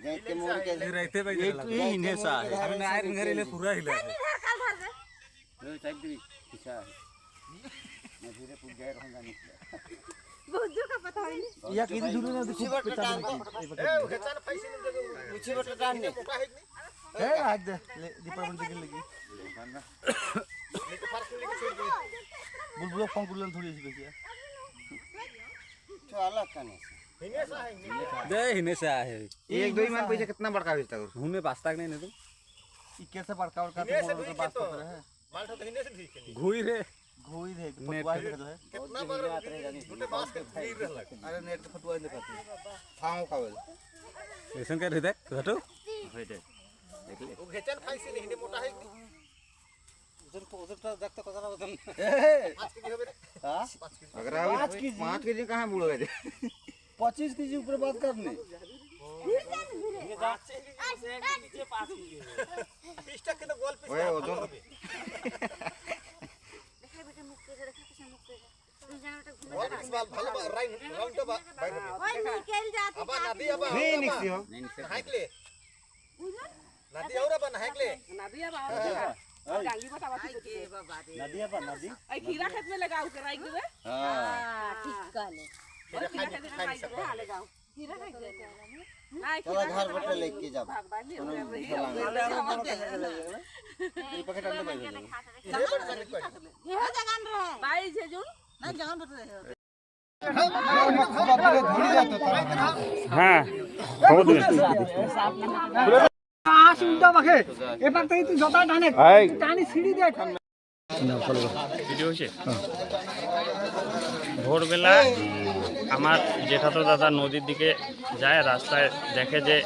रहते भाई ये हिने सा है हमें नायर घरे ले पूरा हिला है लो साइड दी पीछा है मैं धीरे पूछ जाए रहूंगा नहीं बहुत दूर का पता है या किधर दूर ना देखो पता नहीं ए खेचान पैसे नहीं देगे पूछी बट टान ने मोटा है नहीं ए आज दे डिपार्टमेंट के लगी नहीं तो फर्क नहीं छोड़ दी बुलबुल पंकुलन थोड़ी सी बची है तो अलग करने हिने सा है दे हिने से है एक दो ईमान पैसा कितना बड़का बेचता है हमें पास्ता नहीं नहीं तो ये कैसे बड़का बड़का तो बोल बात कर रहा है माल तो हिने से भी के घुई रे घोई रे फटुआ है जो है कितना बार छोटे बांस के गिर रहला अरे नेट के फटुआ नहीं करती थाओ कावल ऐसा कर रहे थे घटो होइते देख ले वो खेचान पैसे नहीं हिने मोटा है उधर तो देखते कचरा वजन 5 केजी হবে रे हां 5 केजी अगर 5 केजी कहां बुड़ गए 25 केजी ऊपर बात करने ये जाचे से नीचे 5 केजी 20 टक के तो गोल पे ओए ओजन देखा बेटा मुख के देखा कैसे मुख के तू जान बेटा घूम गोल बाल ভালো রাউন্ড বা বাইরে ओए निकल जाते अब नदी अब नहीं निकसी हो हाइकले नदी और अब हाइकले नदी अब आओ डांगी बता बात के बाबा रे नदिया पर नदी आई खीरा खेत में लगाओ के राख देबे हां ठीक कहले खीरा खेत में राख देबे हां लगाओ खीरा खाई दे नहीं चला घर बैठे लेके जा भगवान ने ये पैकेट अंदर ले ये बड़ जाने को ये जगन रहे 22 जून ना जगन बेटा रहे हां बहुत आस उल्टा बाखे এবার থেকে তুই জটা টানে টানি সিঁড়ি দেখ ভিডিও হচ্ছে ভোরবেলা আমার জেঠাতো দাদা নদীর দিকে যায় রাস্তায় দেখে যে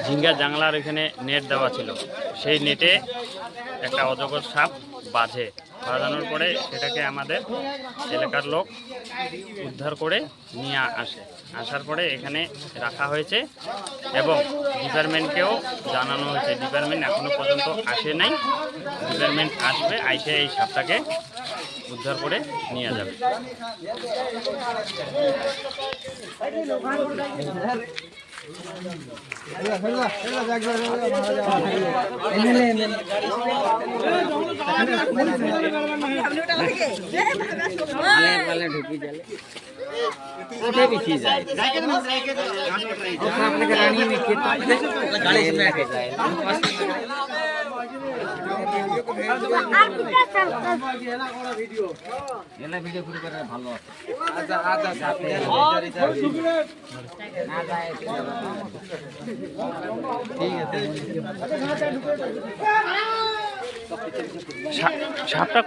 ঝিঙ্গা জাংলার এখানে নেট দেওয়া ছিল সেই নেটে একটা অজগর সাপ বাঁধে বাঁধানোর পরে সেটাকে আমাদের এলাকার লোক উদ্ধার করে নিয়ে আসার পরে এখানে রাখা হয়েছে এবং ডিপার্টমেন্টকেও জানানো হয়েছে ডিপার্টমেন্ট এখনও পর্যন্ত আসে নাই ডিপার্টমেন্ট আসবে আইসে এই সাপটাকে উদ্ধার করে নিয়ে যাবে वाले ढुकी जाले उठे भी चीज है अपने रानी में खेत गाड़ी में आके जाए এলা ভিডিও শুরু করে ভালো আছে আচ্ছা সাপে না যায় ঠিক আছে সাপটা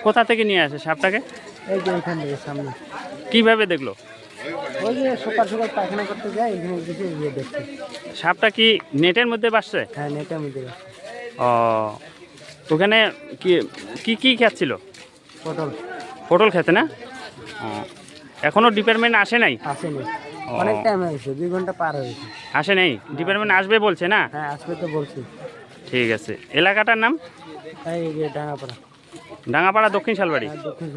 কোথা থেকে নিয়ে আসে সাপটাকে এই যে এখান থেকে সামনে কিভাবে দেখলো ওই যে সকাল সকাল পায়খানা করতে যায় এখানে কিছু ইয়ে দেখছি সাপটা কি নেটের মধ্যে বাসছে হ্যাঁ নেটের মধ্যে ও ওখানে কি খাচ্ছিল পটল খেতে না এখনো ডিপার্টমেন্ট আসে নাই আসেনি অনেক টাইম হয়েছে 2 ঘন্টা পার হয়েছে আসে নাই ডিপার্টমেন্ট আসবে বলছে না হ্যাঁ আসবে তো বলছি ঠিক আছে এলাকাটার নাম এই যে ডাঙ্গাপাড়া দক্ষিণ শালবাড়ি দক্ষিণ